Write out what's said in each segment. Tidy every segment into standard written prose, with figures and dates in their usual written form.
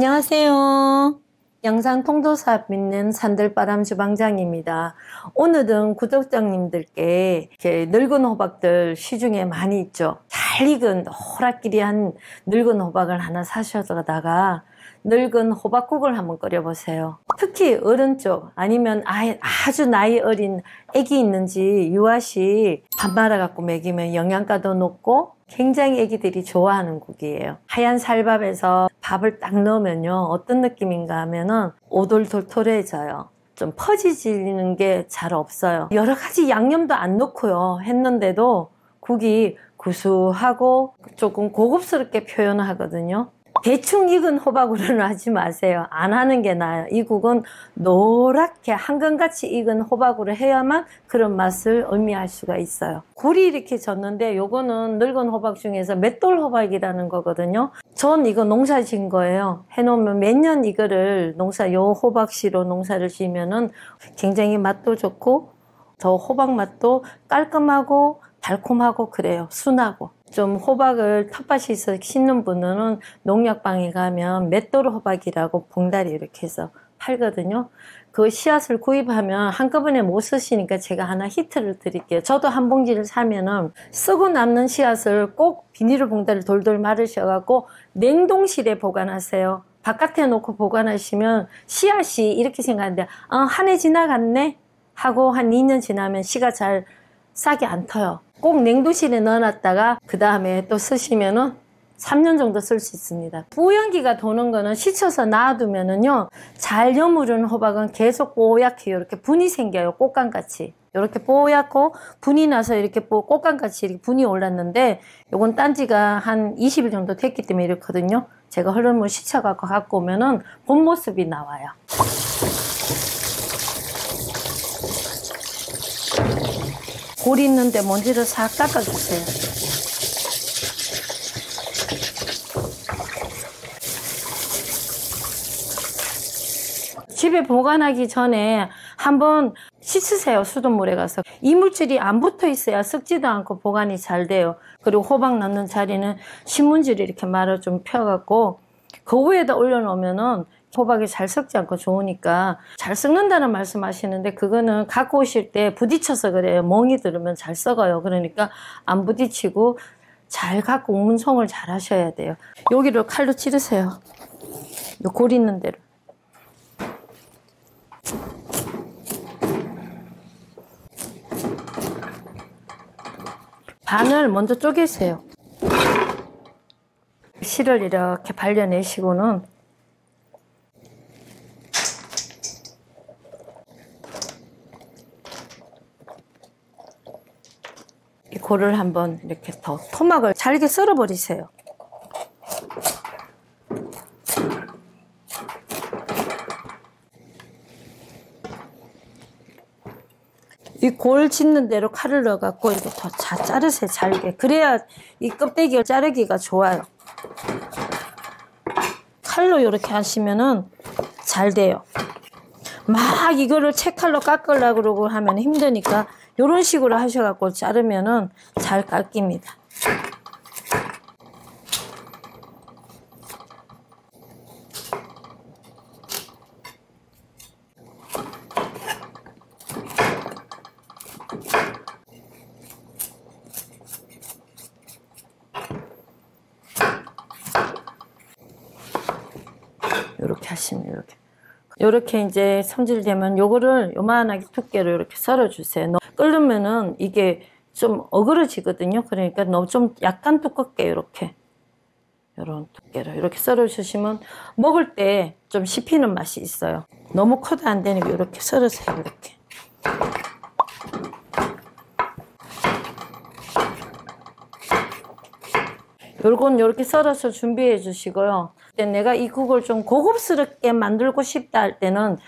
안녕하세요. 영상 통도사업 믿는 산들바람 주방장입니다. 오늘은 구독자님들께 이렇게 늙은 호박들 시중에 많이 있죠. 잘 익은 노랗기리한 늙은 호박을 하나 사셔다가 늙은 호박국을 한번 끓여보세요. 특히 어른 쪽 아니면 아주 나이 어린 애기 있는지 유아시 밥 말아갖고 먹이면 영양가도 높고 굉장히 애기들이 좋아하는 국이에요. 하얀 쌀밥에서 밥을 딱 넣으면요 어떤 느낌인가 하면은 오돌토돌해져요. 좀 퍼지지는 게 잘 없어요. 여러 가지 양념도 안 넣고요 했는데도 국이 구수하고 조금 고급스럽게 표현하거든요. 대충 익은 호박으로는 하지 마세요. 안 하는 게 나아요. 이 국은 노랗게 한금같이 익은 호박으로 해야만 그런 맛을 의미할 수가 있어요. 굴이 이렇게 졌는데 요거는 늙은 호박 중에서 맷돌 호박이라는 거거든요. 전 이거 농사 지은 거예요. 해놓으면 몇 년 이거를 요 호박씨로 농사를 지으면은 굉장히 맛도 좋고 더 호박 맛도 깔끔하고 달콤하고 그래요. 순하고. 좀 호박을 텃밭이 있어 심는 분은 농약방에 가면 맷돌 호박이라고 봉다리 이렇게 해서 팔거든요. 그 씨앗을 구입하면 한꺼번에 못 쓰시니까 제가 하나 히트를 드릴게요. 저도 한 봉지를 사면은 쓰고 남는 씨앗을 꼭 비닐 봉다리를 돌돌 말으셔갖고 냉동실에 보관하세요. 바깥에 놓고 보관하시면 씨앗이 이렇게 생각하는데 한 해 지나갔네 하고 한 2년 지나면 씨가 잘 싹이 안 터요. 꼭 냉동실에 넣어놨다가 그 다음에 또 쓰시면은 3년 정도 쓸 수 있습니다. 뿌연기가 도는 거는 씻혀서 놔두면은요 잘 여무른 호박은 계속 뽀얗게 이렇게 분이 생겨요. 꽃감같이 이렇게 뽀얗고 분이 나서 이렇게 꽃감같이 이렇게 분이 올랐는데 요건 딴지가 한 20일 정도 됐기 때문에 이렇거든요. 제가 흐른 물 씻혀갖고 갖고 오면은 본 모습이 나와요. 골 있는데 먼지를 싹 닦아주세요. 집에 보관하기 전에 한번 씻으세요. 수돗물에 가서. 이물질이 안 붙어 있어야 썩지도 않고 보관이 잘 돼요. 그리고 호박 넣는 자리는 신문지를 이렇게 말아 좀 펴갖고 그 위에다 올려놓으면은 호박이 잘 썩지 않고 좋으니까. 잘 썩는다는 말씀 하시는데 그거는 갖고 오실 때 부딪혀서 그래요. 멍이 들으면 잘 썩어요. 그러니까 안 부딪히고 잘 갖고 운송을 잘 하셔야 돼요. 여기를 칼로 찌르세요. 요 골 있는 데로. 반을 먼저 쪼개세요. 실을 이렇게 발려내시고는 이 골을 한번 이렇게 더 토막을 잘게 썰어 버리세요. 이 골 짓는 대로 칼을 넣어 갖고 이렇게 더 잘 자르세요. 잘게. 그래야 이 껍데기를 자르기가 좋아요. 칼로 이렇게 하시면은 잘 돼요. 막 이거를 채칼로 깎으려고 그러고 하면 힘드니까 이런 식으로 하셔갖고 자르면은 잘 깎입니다. 이렇게 하시면 이렇게 이제 손질되면 요거를 요만하게 두께로 이렇게 썰어주세요. 끓으면은 이게 좀 어그러지거든요. 그러니까 너무 좀 약간 두껍게 이렇게 요런 두께로 이렇게 썰어주시면 먹을 때 좀 씹히는 맛이 있어요. 너무 커도 안 되니까 이렇게 썰으세요. 이렇게. 요건 이렇게 썰어서 준비해 주시고요. 내가 이 국을 좀 고급스럽게 만들고 싶다 할 때는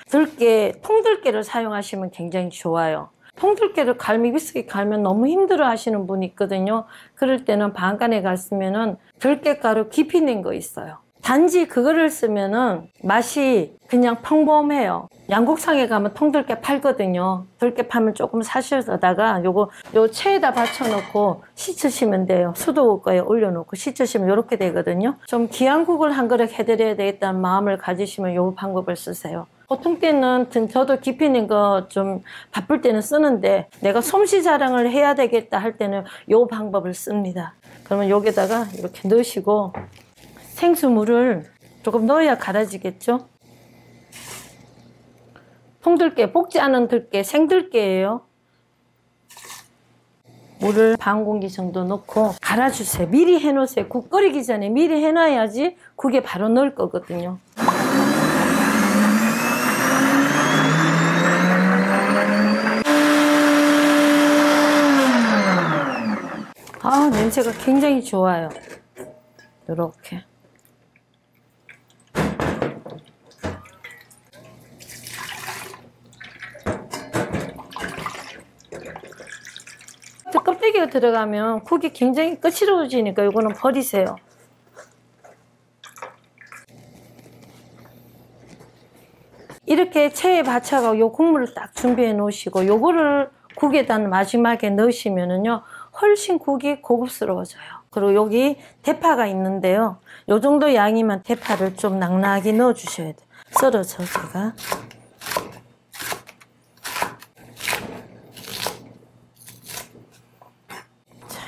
통들깨를 사용하시면 굉장히 좋아요. 통들깨를 갈미 비스게 갈면 너무 힘들어 하시는 분이 있거든요. 그럴 때는 방간에 갔으면은 들깨가루 깊이 낸 거 있어요. 단지 그거를 쓰면은 맛이 그냥 평범해요. 양곡상에 가면 통들깨 팔거든요. 들깨 파면 조금 사셔다가 요 체에다 받쳐놓고 씻으시면 돼요. 수도국가에 올려놓고 씻으시면 이렇게 되거든요. 좀 귀한 국을 한 그릇 해드려야 되겠다는 마음을 가지시면 요 방법을 쓰세요. 보통 때는 저도 깊이 있는 거 좀 바쁠 때는 쓰는데 내가 솜씨 자랑을 해야 되겠다 할 때는 요 방법을 씁니다. 그러면 여기다가 이렇게 넣으시고 생수물을 조금 넣어야 갈아지겠죠? 통들깨, 볶지 않은 들깨, 생들깨예요. 물을 반 공기 정도 넣고 갈아주세요. 미리 해놓으세요. 국 끓이기 전에 미리 해놔야지 국에 바로 넣을 거거든요. 아, 냄새가 굉장히 좋아요. 이렇게. 껍데기가 들어가면 국이 굉장히 거칠어지니까 이거는 버리세요. 이렇게 체에 받쳐서 요 국물을 딱 준비해 놓으시고 요거를 국에다 마지막에 넣으시면은요 훨씬 국이 고급스러워져요. 그리고 여기 대파가 있는데요. 요 정도 양이면 대파를 좀 낭낭하게 넣어 주셔야 돼요. 썰어서 제가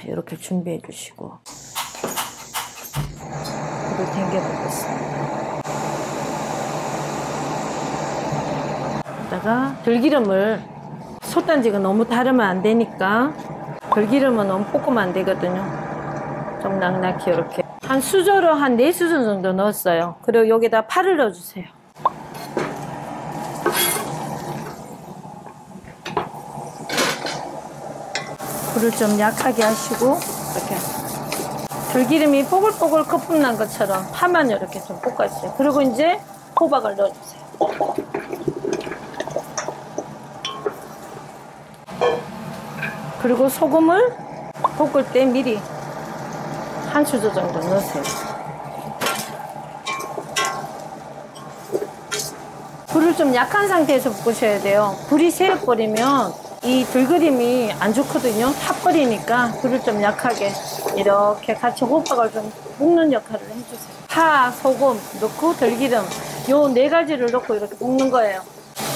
이렇게 준비해 주시고 불을 당겨 보겠습니다. 여기다가 들기름을 솥단지가 너무 다르면 안 되니까 들기름은 너무 볶으면 안 되거든요. 좀 낭낭히 이렇게 한 수저로 한 4수저 정도 넣었어요. 그리고 여기다 파를 넣어 주세요. 불을 좀 약하게 하시고 이렇게 들기름이 뽀글뽀글 거품 난 것처럼 파만 이렇게 좀 볶아주세요. 그리고 이제 호박을 넣어주세요. 그리고 소금을 볶을 때 미리 한 수저 정도 넣으세요. 불을 좀 약한 상태에서 볶으셔야 돼요. 불이 세어버리면 이 들기름이 안 좋거든요. 타버리니까 불을 좀 약하게 이렇게 같이 호박을 좀 볶는 역할을 해주세요. 파, 소금 넣고 들기름 요 4가지를 넣고 이렇게 볶는 거예요.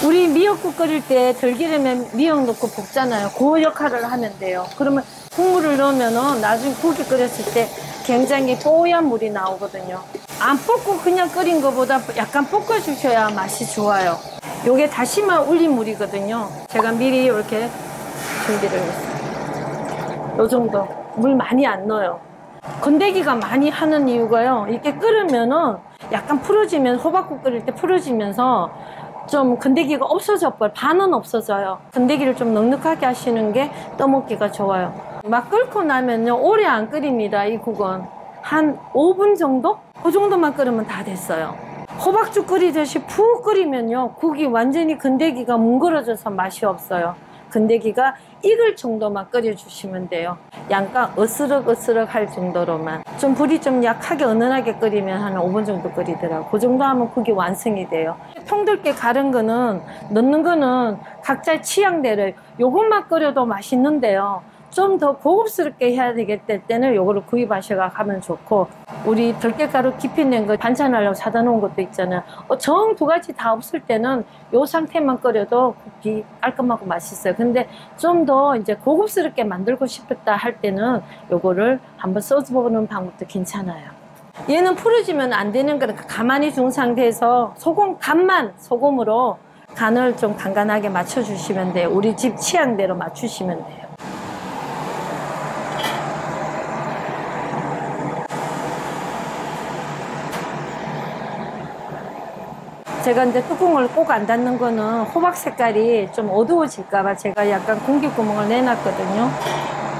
우리 미역국 끓일 때 들기름에 미역 넣고 볶잖아요. 그 역할을 하면 돼요. 그러면 국물을 넣으면은 나중에 국이 끓였을 때 굉장히 뽀얀 물이 나오거든요. 안 볶고 그냥 끓인 것보다 약간 볶아주셔야 맛이 좋아요. 요게 다시마 울린 물이거든요. 제가 미리 이렇게 준비를 했어요. 요 정도. 물 많이 안 넣어요. 건더기가 많이 하는 이유가요. 이렇게 끓으면은 약간 풀어지면 호박국 끓일 때 풀어지면서 좀 건더기가 없어져 버려. 반은 없어져요. 건더기를 좀 넉넉하게 하시는 게 떠먹기가 좋아요. 막 끓고 나면요 오래 안 끓입니다. 이 국은 한 5분 정도? 그 정도만 끓으면 다 됐어요. 호박죽 끓이듯이 푹 끓이면요 국이 완전히 건더기가 뭉그러져서 맛이 없어요. 건더기가 익을 정도만 끓여주시면 돼요. 약간 으스럭으스럭 할 정도로만. 좀 불이 좀 약하게 은은하게 끓이면 한 5분 정도 끓이더라고요. 그 정도 하면 국이 완성이 돼요. 통들깨 갈은 거는 넣는 거는 각자의 취향대로 요것만 끓여도 맛있는데요. 좀 더 고급스럽게 해야 되겠을 때는 요거를 구입하셔가 가면 좋고, 우리 들깨가루 깊이 낸 거 반찬하려고 사다 놓은 것도 있잖아요. 정 2가지 다 없을 때는 요 상태만 끓여도 국이 깔끔하고 맛있어요. 근데 좀 더 이제 고급스럽게 만들고 싶다 할 때는 요거를 한번 써보는 방법도 괜찮아요. 얘는 풀어지면 안 되는 거니까 가만히 둔 상태에서 간만 소금으로 간을 좀 간간하게 맞춰주시면 돼요. 우리 집 취향대로 맞추시면 돼요. 제가 이제 뚜껑을 꼭 안 닫는 거는 호박 색깔이 좀 어두워질까봐 제가 약간 공기구멍을 내놨거든요.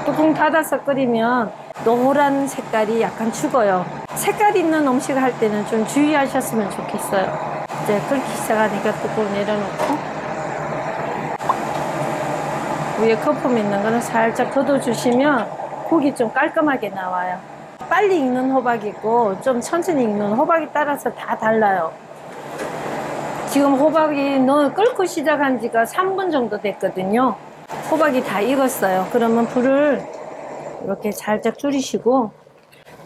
뚜껑 닫아서 끓이면 노란 색깔이 약간 죽어요. 색깔 있는 음식 할 때는 좀 주의하셨으면 좋겠어요. 이제 끓기 시작하니까 뚜껑 내려놓고 위에 거품 있는 거는 살짝 걷어주시면 국이 좀 깔끔하게 나와요. 빨리 익는 호박이 있고 좀 천천히 익는 호박이 따라서 다 달라요. 지금 호박이 끓고 시작한 지가 3분 정도 됐거든요. 호박이 다 익었어요. 그러면 불을 이렇게 살짝 줄이시고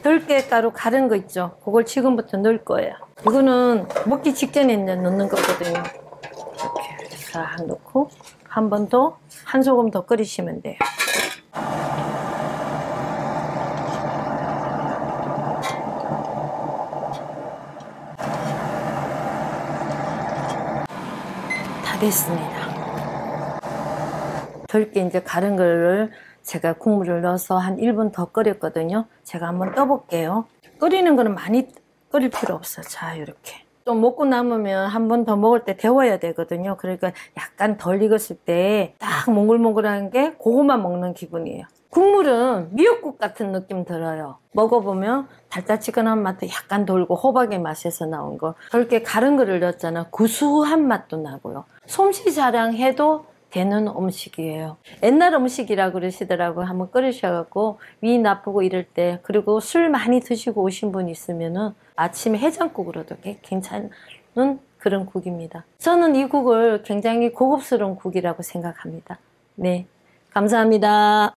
들깨가루 가른 거 있죠? 그걸 지금부터 넣을 거예요. 이거는 먹기 직전에 이제 넣는 거거든요. 이렇게 싹 넣고 한 번 더, 한 소금 더 끓이시면 돼요. 다 됐습니다. 들깨 이제 가른 거를 제가 국물을 넣어서 한 1분 더 끓였거든요. 제가 한번 떠볼게요. 끓이는 거는 많이 끓일 필요 없어요. 자, 이렇게. 좀 먹고 남으면 한 번 더 먹을 때 데워야 되거든요. 그러니까 약간 덜 익었을 때 딱 몽글몽글한 게 그것만 먹는 기분이에요. 국물은 미역국 같은 느낌 들어요. 먹어보면 달달치근한 맛도 약간 돌고 호박의 맛에서 나온 거. 그렇게 가른 거를 넣었잖아. 구수한 맛도 나고요. 솜씨 자랑해도 되는 음식이에요. 옛날 음식이라고 그러시더라고요. 한번 끓이셔갖고 위 나쁘고 이럴 때, 그리고 술 많이 드시고 오신 분 있으면은 아침에 해장국으로도 괜찮은 그런 국입니다. 저는 이 국을 굉장히 고급스러운 국이라고 생각합니다. 네, 감사합니다.